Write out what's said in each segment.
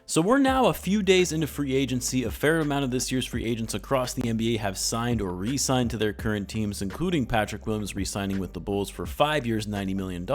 So we're now a few days into free agency. A fair amount of this year's free agents across the NBA have signed or re-signed to their current teams, including Patrick Williams re-signing with the Bulls for 5 years, $90 million.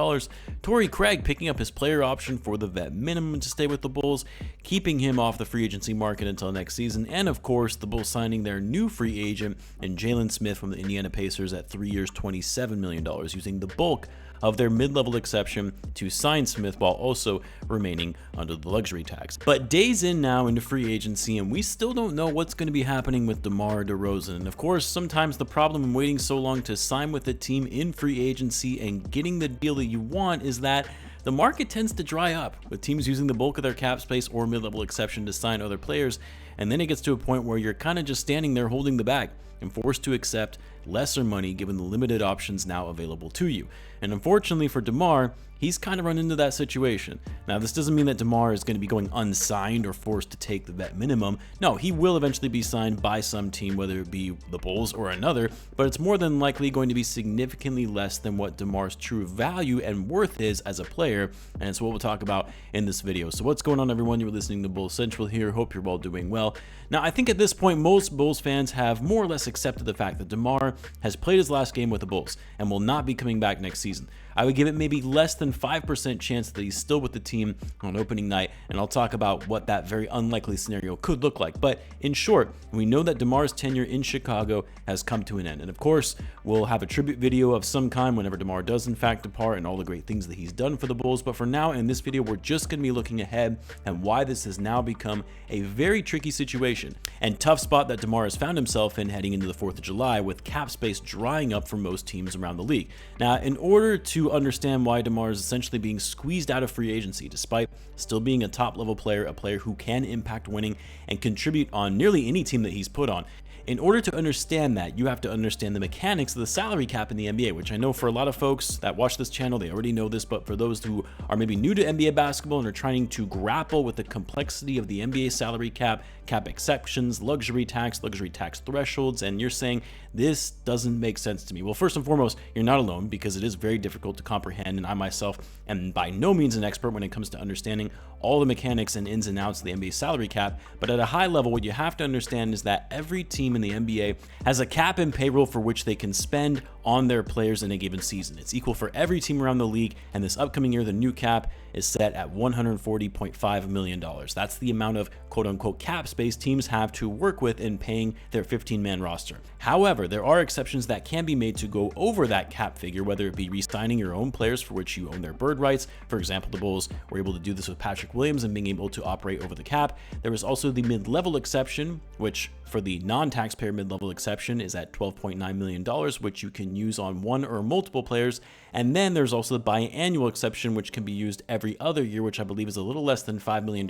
Torrey Craig picking up his player option for the vet minimum to stay with the Bulls, keeping him off the free agency market until next season. And of course, the Bulls signing their new free agent in Jalen Smith from the Indiana Pacers at 3 years, $27 million, using the bulk of their mid-level exception to sign Smith while also remaining under the luxury tax. But days in now into free agency, and we still don't know what's going to be happening with DeMar DeRozan. And of course, sometimes the problem in waiting so long to sign with a team in free agency and getting the deal that you want is that the market tends to dry up, with teams using the bulk of their cap space or mid-level exception to sign other players, and then it gets to a point where you're kind of just standing there holding the bag and forced to accept lesser money given the limited options now available to you. And unfortunately for DeMar, he's kind of run into that situation. Now, this doesn't mean that DeMar is going to be going unsigned or forced to take the vet minimum. No, he will eventually be signed by some team, whether it be the Bulls or another, but it's more than likely going to be significantly less than what DeMar's true value and worth is as a player, and it's what we'll talk about in this video. So what's going on, everyone? You're listening to Bulls Central here. Hope you're all doing well. Now, I think at this point, most Bulls fans have more or less accepted the fact that DeMar has played his last game with the Bulls and will not be coming back next season. I would give it maybe less than 5% chance that he's still with the team on opening night, and I'll talk about what that very unlikely scenario could look like. But in short, we know that DeMar's tenure in Chicago has come to an end. And of course, we'll have a tribute video of some kind whenever DeMar does in fact depart and all the great things that he's done for the Bulls. But for now, in this video, we're just going to be looking ahead and why this has now become a very tricky situation and tough spot that DeMar has found himself in heading into the 4th of July, with cap space drying up for most teams around the league. Now, in order to understand why DeMar is essentially being squeezed out of free agency, despite still being a top-level player, a player who can impact winning and contribute on nearly any team that he's put on. In order to understand that, you have to understand the mechanics of the salary cap in the NBA, which I know for a lot of folks that watch this channel, they already know this, but for those who are maybe new to NBA basketball and are trying to grapple with the complexity of the NBA salary cap, cap exceptions, luxury tax thresholds, and you're saying, this doesn't make sense to me. Well, first and foremost, you're not alone, because it is very difficult to comprehend, and I myself am by no means an expert when it comes to understanding all the mechanics and ins and outs of the NBA salary cap. But at a high level, what you have to understand is that every team in the NBA has a cap and payroll for which they can spend on their players in a given season. It's equal for every team around the league, and this upcoming year, the new cap is set at $140.5 million. That's the amount of quote-unquote cap space teams have to work with in paying their 15-man roster. However, there are exceptions that can be made to go over that cap figure, whether it be re-signing your own players for which you own their bird rights. For example, the Bulls were able to do this with Patrick Williams and being able to operate over the cap. There was also the mid-level exception, which for the non-taxpayer mid-level exception is at $12.9 million, which you can use on one or multiple players. And then there's also the biannual exception, which can be used every other year, which I believe is a little less than $5 million,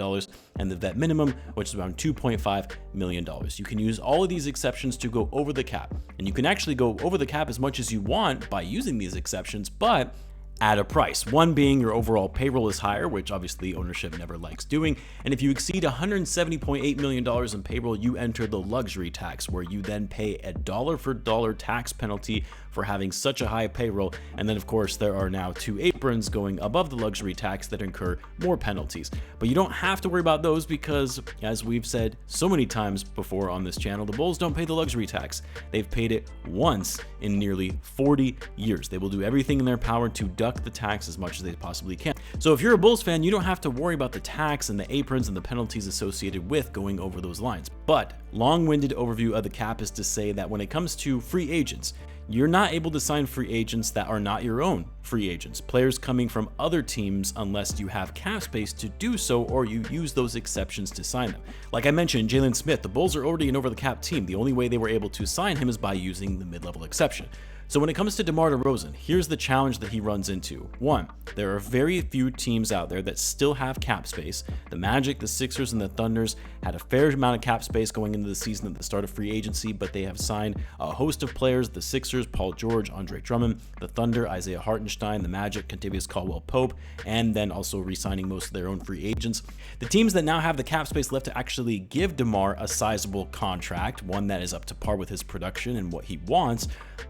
and the vet minimum, which is around $2.5 million. You can use all of these exceptions to go over the cap, and you can actually go over the cap as much as you want by using these exceptions, but at a price. One being your overall payroll is higher, which obviously ownership never likes doing. And if you exceed $170.8 million in payroll, you enter the luxury tax, where you then pay a dollar for dollar tax penalty for having such a high payroll. And then of course, there are now 2 aprons going above the luxury tax that incur more penalties. But you don't have to worry about those because, as we've said so many times before on this channel, the Bulls don't pay the luxury tax. They've paid it once in nearly 40 years. They will do everything in their power to duck the tax as much as they possibly can. So if you're a Bulls fan, you don't have to worry about the tax and the aprons and the penalties associated with going over those lines. But long-winded overview of the cap is to say that when it comes to free agents, you're not able to sign free agents that are not your own free agents, players coming from other teams, unless you have cap space to do so or you use those exceptions to sign them. Like I mentioned, Jalen Smith, the Bulls are already an over the cap team. The only way they were able to sign him is by using the mid-level exception. So when it comes to DeMar DeRozan, here's the challenge that he runs into. One, there are very few teams out there that still have cap space. The Magic, the Sixers, and the Thunders had a fair amount of cap space going into the season at the start of free agency, but they have signed a host of players. The Sixers, Paul George, Andre Drummond; the Thunder, Isaiah Hartenstein; the Magic, Kentavious Caldwell-Pope, and then also re-signing most of their own free agents. The teams that now have the cap space left to actually give DeMar a sizable contract, one that is up to par with his production and what he wants,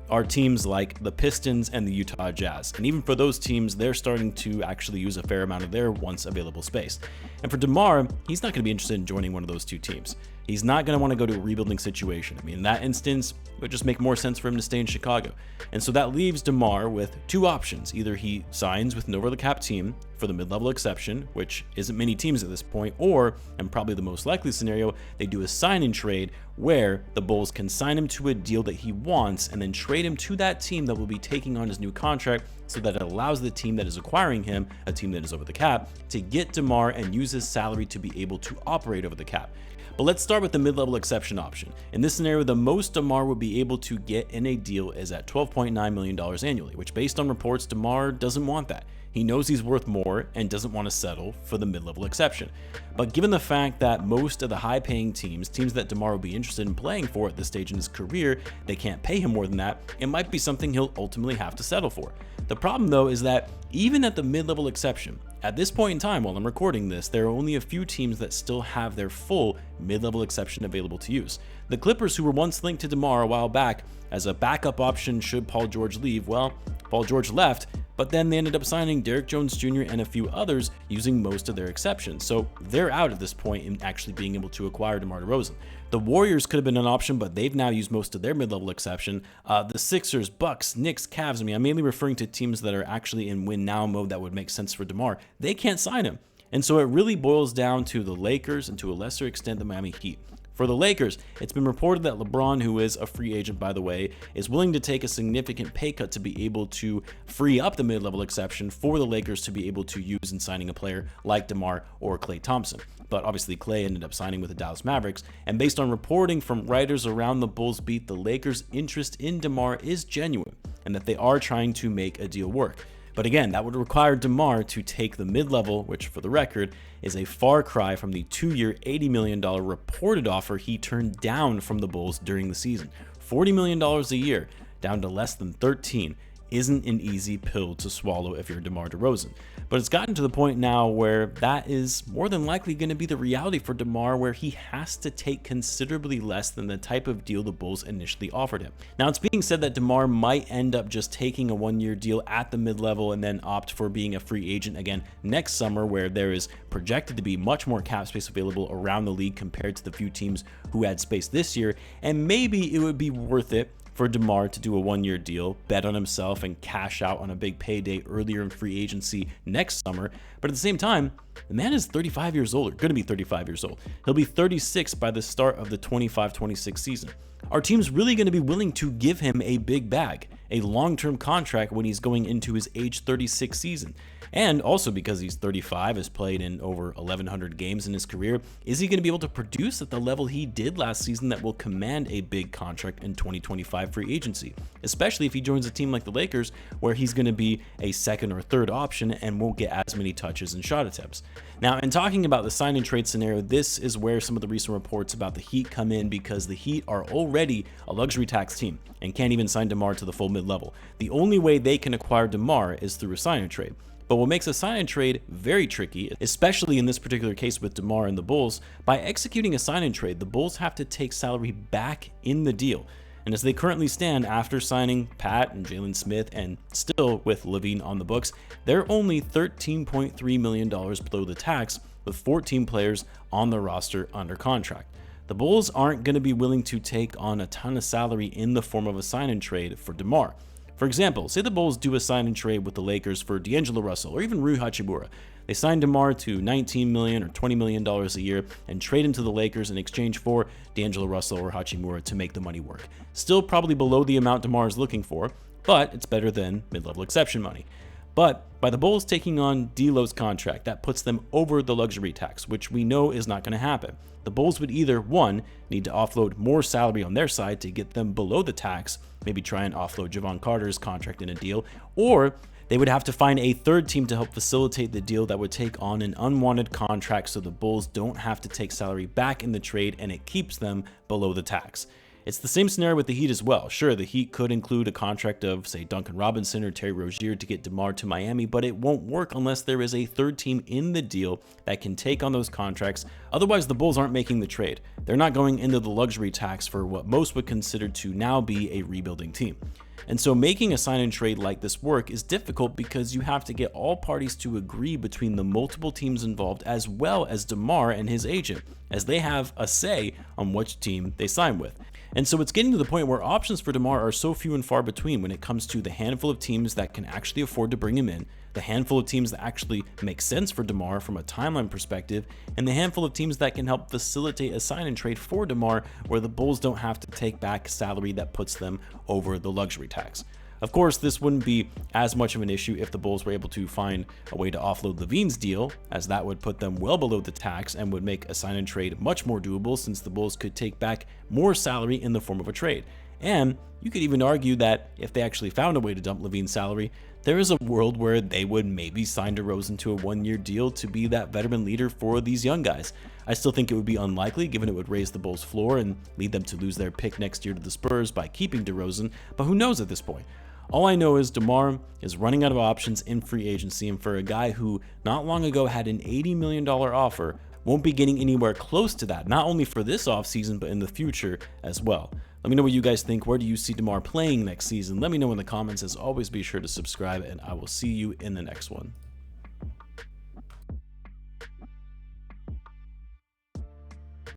are teams teams like the Pistons and the Utah Jazz. And even for those teams, they're starting to actually use a fair amount of their once available space. And for DeMar, he's not going to be interested in joining one of those two teams. He's not going to want to go to a rebuilding situation. I mean, in that instance, it would just make more sense for him to stay in Chicago. And so that leaves DeMar with two options. Either he signs with an over-the-cap team for the mid-level exception, which isn't many teams at this point, or, and probably the most likely scenario, they do a sign-and trade where the Bulls can sign him to a deal that he wants and then trade him to that team that will be taking on his new contract, so that it allows the team that is acquiring him, a team that is over the cap, to get DeMar and use his salary to be able to operate over the cap. But let's start with the mid-level exception option. In this scenario, the most DeMar would be able to get in a deal is at $12.9 million annually, which based on reports, DeMar doesn't want that. He knows he's worth more and doesn't want to settle for the mid-level exception. But given the fact that most of the high-paying teams that DeMar will be interested in playing for at this stage in his career, they can't pay him more than that, it might be something he'll ultimately have to settle for. The problem though is that even at the mid-level exception, at this point in time while I'm recording this, there are only a few teams that still have their full mid-level exception available to use. The Clippers, who were once linked to DeMar a while back as a backup option should Paul George leave, well, Paul George left, but then they ended up signing Derrick Jones Jr. and a few others using most of their exceptions. So they're out at this point in actually being able to acquire DeMar DeRozan. The Warriors could have been an option, but they've now used most of their mid-level exception. The Sixers, Bucks, Knicks, Cavs, I'm mainly referring to teams that are actually in win-now mode that would make sense for DeMar. They can't sign him. And so it really boils down to the Lakers and to a lesser extent the Miami Heat. For the Lakers, it's been reported that LeBron, who is a free agent by the way, is willing to take a significant pay cut to be able to free up the mid-level exception for the Lakers to be able to use in signing a player like DeMar or Klay Thompson. But obviously Klay ended up signing with the Dallas Mavericks, and based on reporting from writers around the Bulls beat, the Lakers' interest in DeMar is genuine and that they are trying to make a deal work. But again, that would require DeMar to take the mid-level, which for the record is a far cry from the 2-year $80 million reported offer he turned down from the Bulls during the season. $40 million a year down to less than 13 isn't an easy pill to swallow if you're DeMar DeRozan. But it's gotten to the point now where that is more than likely going to be the reality for DeMar, where he has to take considerably less than the type of deal the Bulls initially offered him. Now, it's being said that DeMar might end up just taking a one-year deal at the mid-level and then opt for being a free agent again next summer, where there is projected to be much more cap space available around the league compared to the few teams who had space this year, and maybe it would be worth it for DeMar to do a one-year deal, bet on himself, and cash out on a big payday earlier in free agency next summer. But at the same time, the man is 35 years old, or going to be 35 years old. He'll be 36 by the start of the 25-26 season. Are teams really going to be willing to give him a big bag, a long-term contract when he's going into his age 36 season? And also because he's 35, has played in over 1,100 games in his career, is he going to be able to produce at the level he did last season that will command a big contract in 2025 free agency? Especially if he joins a team like the Lakers, where he's going to be a second or third option and won't get as many touches and shot attempts. Now, in talking about the sign and trade scenario, this is where some of the recent reports about the Heat come in, because the Heat are already a luxury tax team and can't even sign DeMar to the full mid-level. The only way they can acquire DeMar is through a sign and trade. But what makes a sign and trade very tricky, especially in this particular case with DeMar and the Bulls, by executing a sign and trade, the Bulls have to take salary back in the deal. And as they currently stand after signing Pat and Jalen Smith, and still with Levine on the books, they're only $13.3 million below the tax, with 14 players on the roster under contract. The Bulls aren't going to be willing to take on a ton of salary in the form of a sign and trade for DeMar. For example, say the Bulls do a sign and trade with the Lakers for D'Angelo Russell or even Rui Hachimura. They sign DeMar to $19 million or $20 million a year and trade him to the Lakers in exchange for D'Angelo Russell or Hachimura to make the money work. Still probably below the amount DeMar is looking for, but it's better than mid-level exception money. But by the Bulls taking on D'Lo's contract, that puts them over the luxury tax, which we know is not going to happen. The Bulls would either, one, need to offload more salary on their side to get them below the tax, maybe try and offload Javon Carter's contract in a deal, or they would have to find a third team to help facilitate the deal that would take on an unwanted contract so the Bulls don't have to take salary back in the trade and it keeps them below the tax. It's the same scenario with the Heat as well. Sure, the Heat could include a contract of, say, Duncan Robinson or Terry Rozier to get DeMar to Miami, but it won't work unless there is a third team in the deal that can take on those contracts. Otherwise, the Bulls aren't making the trade. They're not going into the luxury tax for what most would consider to now be a rebuilding team. And so making a sign and trade like this work is difficult because you have to get all parties to agree between the multiple teams involved, as well as DeMar and his agent, as they have a say on which team they sign with. And so it's getting to the point where options for DeMar are so few and far between when it comes to the handful of teams that can actually afford to bring him in, the handful of teams that actually make sense for DeMar from a timeline perspective, and the handful of teams that can help facilitate a sign and trade for DeMar where the Bulls don't have to take back salary that puts them over the luxury tax. Of course, this wouldn't be as much of an issue if the Bulls were able to find a way to offload LaVine's deal, as that would put them well below the tax and would make a sign and trade much more doable, since the Bulls could take back more salary in the form of a trade. And you could even argue that if they actually found a way to dump LaVine's salary, there is a world where they would maybe sign DeRozan to a one-year deal to be that veteran leader for these young guys. I still think it would be unlikely, given it would raise the Bulls' floor and lead them to lose their pick next year to the Spurs by keeping DeRozan, but who knows at this point. All I know is DeMar is running out of options in free agency, and for a guy who not long ago had an $80 million offer, won't be getting anywhere close to that, not only for this offseason, but in the future as well. Let me know what you guys think. Where do you see DeMar playing next season? Let me know in the comments. As always, be sure to subscribe, and I will see you in the next one.